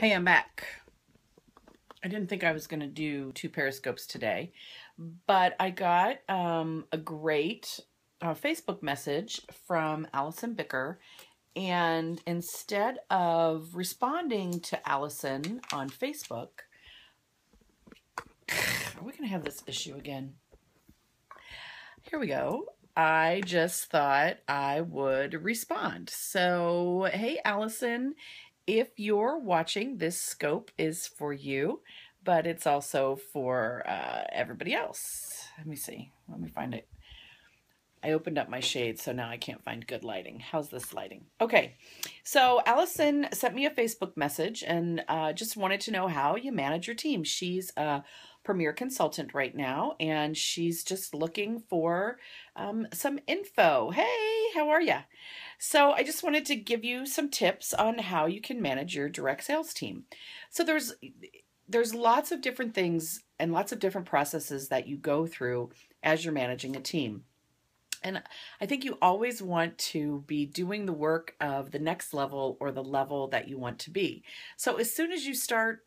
Hey, I'm back. I didn't think I was going to do two Periscopes today, but I got a great Facebook message from Allison Bicker. And instead of responding to Allison on Facebook, are we going to have this issue again? Here we go. I just thought I would respond. So, hey, Allison, if you're watching, this scope is for you, but it's also for everybody else. Let me see. Let me find it. I opened up my shade, so now I can't find good lighting. How's this lighting? Okay, so Allison sent me a Facebook message and just wanted to know how you manage your team. She's a premier consultant right now, and she's just looking for some info. Hey, how are you? So I just wanted to give you some tips on how you can manage your direct sales team. So there's lots of different things and lots of different processes that you go through as you're managing a team. And I think you always want to be doing the work of the next level or the level that you want to be. So as soon as you start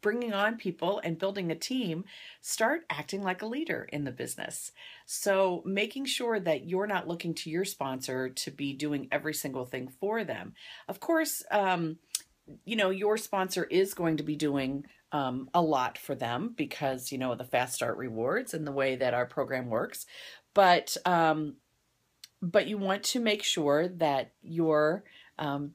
bringing on people and building a team, start acting like a leader in the business. So making sure that you're not looking to your sponsor to be doing every single thing for them. Of course, your sponsor is going to be doing a lot for them because, the Fast Start rewards and the way that our program works. But you want to make sure that you're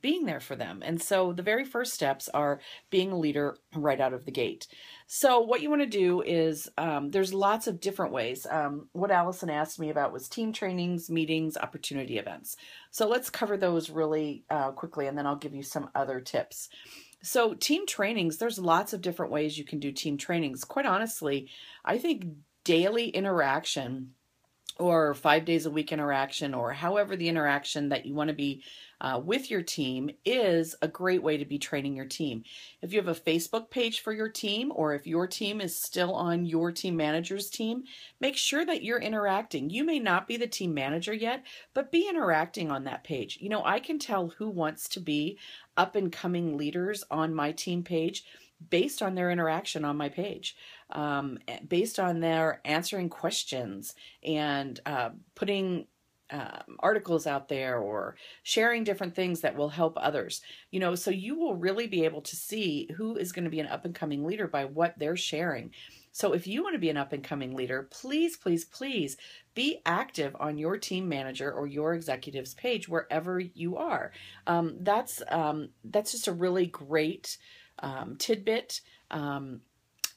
being there for them. And so the very first steps are being a leader right out of the gate. So what you want to do is there's lots of different ways. What Allison asked me about was team trainings, meetings, opportunity events. So let's cover those really quickly, and then I'll give you some other tips. So team trainings, there's lots of different ways you can do team trainings. Quite honestly, I think daily interaction or 5 days a week interaction, or however the interaction that you want to be with your team is a great way to be training your team. If you have a Facebook page for your team, or if your team is still on your team manager's team, make sure that you're interacting. You may not be the team manager yet, but be interacting on that page. I can tell who wants to be up and coming leaders on my team page based on their interaction on my page, based on their answering questions and putting articles out there or sharing different things that will help others. So you will really be able to see who is going to be an up and coming leader by what they're sharing. So if you want to be an up and coming leader, please, please, please be active on your team manager or your executive's page wherever you are. That's just a really great tidbit.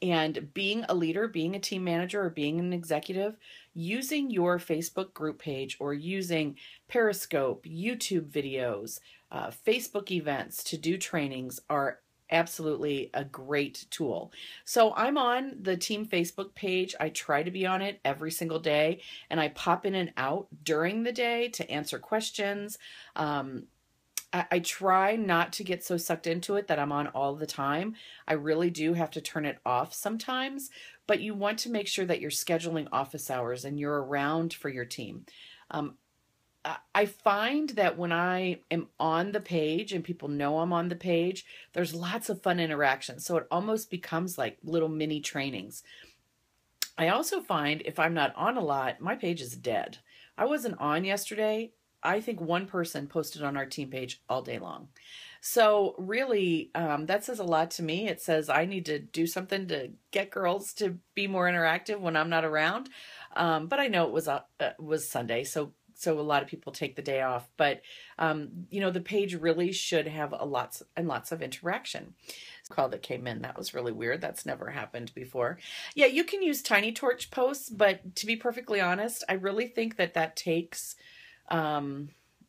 And being a leader, being a team manager, or being an executive, using your Facebook group page or using Periscope, YouTube videos, Facebook events to do trainings are absolutely a great tool. So I'm on the team Facebook page. I try to be on it every single day, and I pop in and out during the day to answer questions. I try not to get so sucked into it that I'm on all the time. I really do have to turn it off sometimes, but you want to make sure that you're scheduling office hours and you're around for your team. I find that when I am on the page and people know I'm on the page, there's lots of fun interaction. So it almost becomes like little mini trainings. I also find if I'm not on a lot, my page is dead. I wasn't on yesterday. I think one person posted on our team page all day long. So really, that says a lot to me. It says I need to do something to get girls to be more interactive when I'm not around. But I know it was Sunday, so a lot of people take the day off. But the page really should have lots and lots of interaction. Call that came in, that was really weird. That's never happened before. Yeah, you can use Tiny Torch posts, but to be perfectly honest, I really think that takes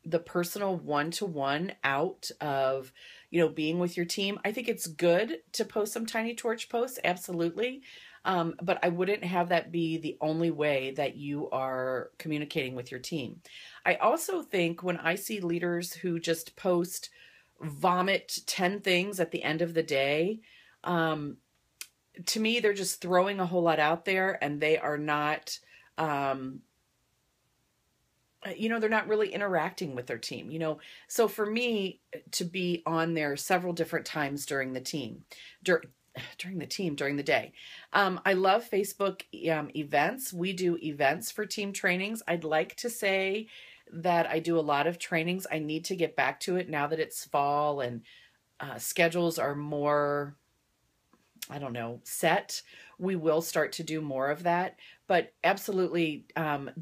the personal one-to-one out of, being with your team. I think it's good to post some Tiny Torch posts, absolutely. But I wouldn't have that be the only way that you are communicating with your team. I also think when I see leaders who just vomit 10 things at the end of the day, to me, they're just throwing a whole lot out there, and they are not, you know, they're not really interacting with their team, you know. So for me to be on there several different times during the team, during the day. I love Facebook events. We do events for team trainings. I'd like to say that I do a lot of trainings. I need to get back to it now that it's fall and schedules are more, I don't know, set. We will start to do more of that, but absolutely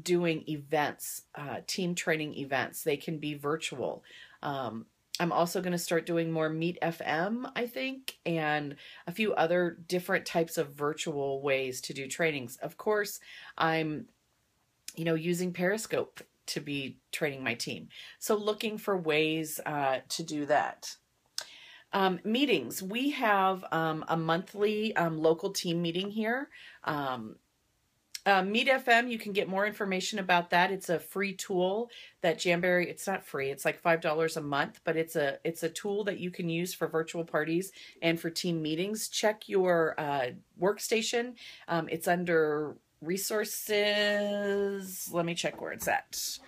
doing events, team training events. They can be virtual. I'm also going to start doing more Meet FM, I think, and a few other different types of virtual ways to do trainings. Of course, I'm, you know, using Periscope to be training my team. So looking for ways to do that. Meetings. We have a monthly local team meeting here. Meet FM, you can get more information about that. It's a free tool that Jamberry, it's not free, it's like $5 a month, but it's a tool that you can use for virtual parties and for team meetings. Check your workstation. It's under resources. Let me check where it's at.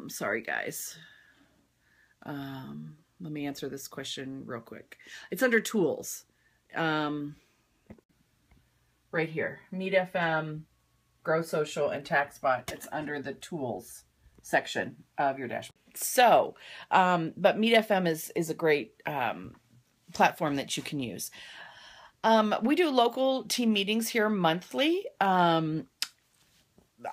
Sorry, guys. Let me answer this question real quick. It's under tools. Right here, Meet FM, Grow Social, and TaxBot. It's under the tools section of your dashboard. So, but Meet FM is a great platform that you can use. We do local team meetings here monthly.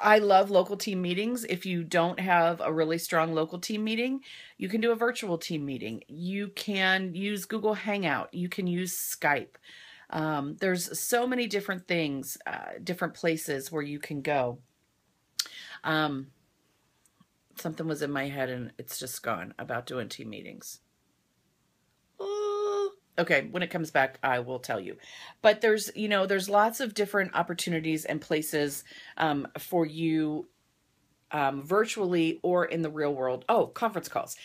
I love local team meetings. If you don't have a really strong local team meeting, you can do a virtual team meeting. You can use Google Hangout. You can use Skype. There's so many different things, different places where you can go. Something was in my head and it's just gone about doing team meetings. Okay, when it comes back, I will tell you. But there's, you know, there's lots of different opportunities and places for you virtually or in the real world. Oh, conference calls.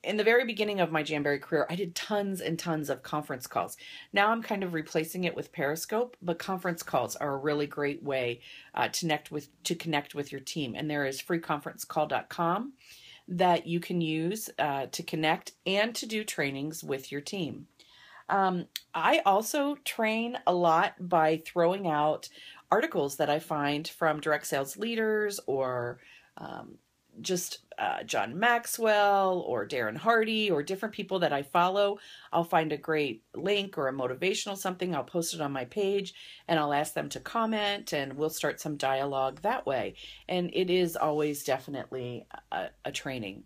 In the very beginning of my Jamberry career, I did tons and tons of conference calls. Now I'm kind of replacing it with Periscope, but conference calls are a really great way to connect with your team. And there is freeconferencecall.com that you can use to connect and to do trainings with your team. I also train a lot by throwing out articles that I find from direct sales leaders or just John Maxwell or Darren Hardy or different people that I follow. I'll find a great link or a motivational something. I'll post it on my page and I'll ask them to comment and we'll start some dialogue that way. And it is always definitely a training.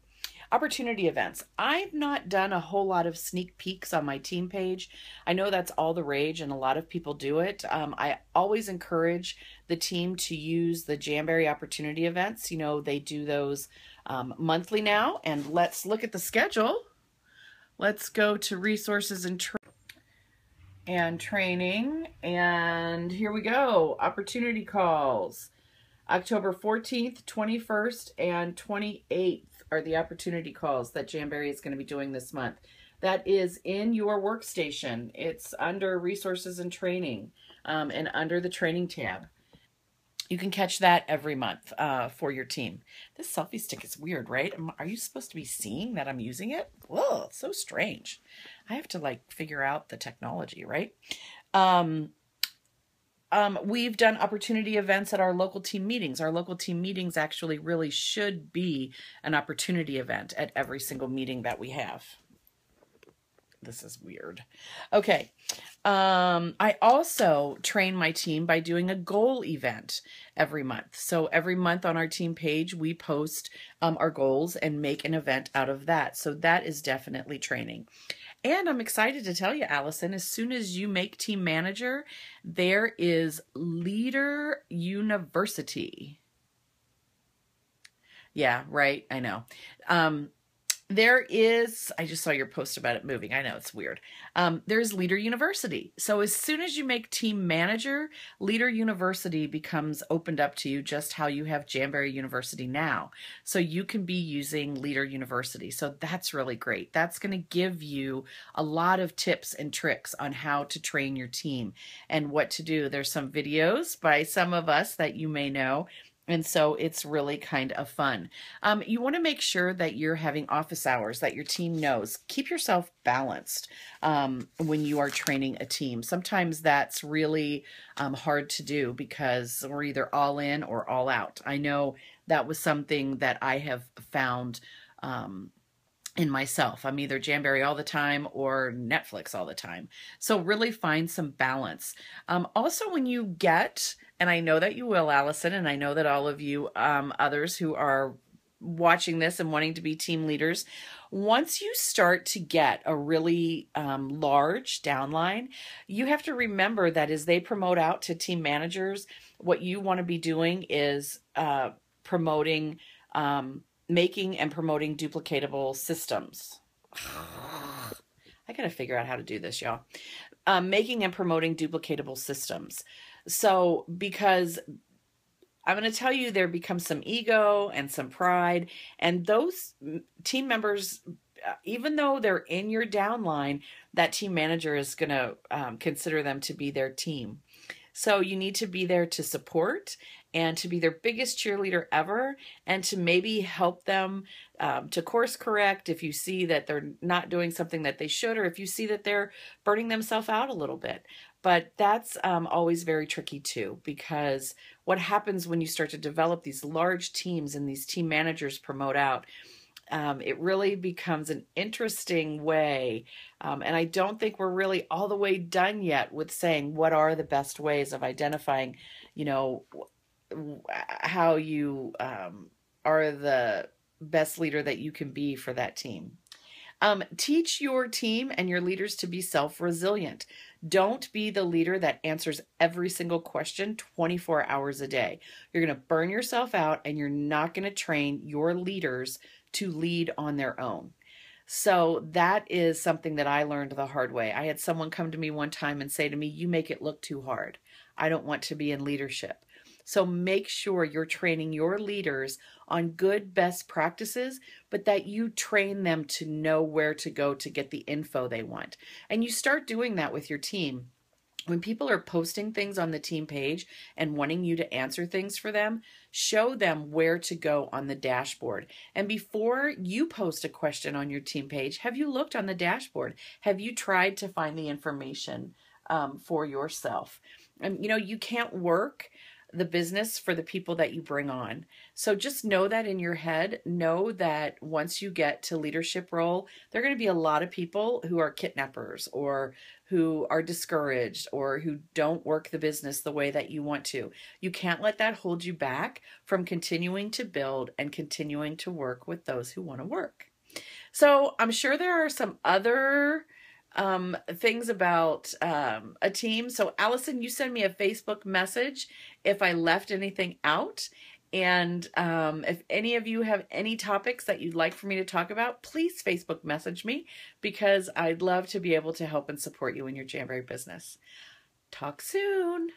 Opportunity events. I've not done a whole lot of sneak peeks on my team page. I know that's all the rage and a lot of people do it. I always encourage the team to use the Jamberry opportunity events. You know, they do those monthly now. And let's look at the schedule. Let's go to resources and training. And here we go. Opportunity calls. October 14th, 21st, and 28th are the opportunity calls that Jamberry is going to be doing this month. That is in your workstation. It's under resources and training and under the training tab. You can catch that every month for your team. This selfie stick is weird, right? Are you supposed to be seeing that I'm using it? Whoa, so strange. I have to like figure out the technology, right? We've done opportunity events at our local team meetings. Our local team meetings actually really should be an opportunity event at every single meeting that we have. This is weird. Okay. I also train my team by doing a goal event every month. So every month on our team page, we post our goals and make an event out of that. So that is definitely training. And I'm excited to tell you, Allison, as soon as you make team manager, there is Leader University. Yeah, right. I know. There is, I just saw your post about it moving. I know it's weird. There's Leader University. So as soon as you make team manager, Leader University becomes opened up to you just how you have Jamberry University now. So you can be using Leader University. So that's really great. That's going to give you a lot of tips and tricks on how to train your team and what to do. There's some videos by some of us that you may know And so it's really kind of fun. You want to make sure that you're having office hours, that your team knows. Keep yourself balanced when you are training a team. Sometimes that's really hard to do because we're either all in or all out. I know that was something that I have found in myself. I'm either Jamberry all the time or Netflix all the time. So really find some balance. Also, when you get, and I know that you will, Allison, and I know that all of you others who are watching this and wanting to be team leaders, once you start to get a really large downline, you have to remember that as they promote out to team managers, what you want to be doing is promoting making and promoting duplicatable systems. I got to figure out how to do this, y'all. Making and promoting duplicatable systems. So, because I'm going to tell you, there becomes some ego and some pride, and those team members, even though they're in your downline, that team manager is going to consider them to be their team. So you need to be there to support and to be their biggest cheerleader ever, and to maybe help them to course correct if you see that they're not doing something that they should, or if you see that they're burning themselves out a little bit. But that's always very tricky too, because what happens when you start to develop these large teams and these team managers promote out, it really becomes an interesting way. And I don't think we're really all the way done yet with saying what are the best ways of identifying, you know, how you are the best leader that you can be for that team. Teach your team and your leaders to be self-resilient. Don't be the leader that answers every single question 24 hours a day. You're going to burn yourself out, and you're not going to train your leaders to lead on their own. So that is something that I learned the hard way. I had someone come to me one time and say to me, "You make it look too hard. I don't want to be in leadership." So make sure you're training your leaders on good best practices, but that you train them to know where to go to get the info they want. And you start doing that with your team. When people are posting things on the team page and wanting you to answer things for them, show them where to go on the dashboard. And before you post a question on your team page, have you looked on the dashboard? Have you tried to find the information for yourself? And you know, you can't work the business for the people that you bring on. So just know that in your head. Know that once you get to leadership role, there are going to be a lot of people who are kidnappers, or who are discouraged, or who don't work the business the way that you want to. You can't let that hold you back from continuing to build and continuing to work with those who want to work. So I'm sure there are some other things about a team. So Allison, you send me a Facebook message if I left anything out. And if any of you have any topics that you'd like for me to talk about, please Facebook message me, because I'd love to be able to help and support you in your Jamberry business. Talk soon.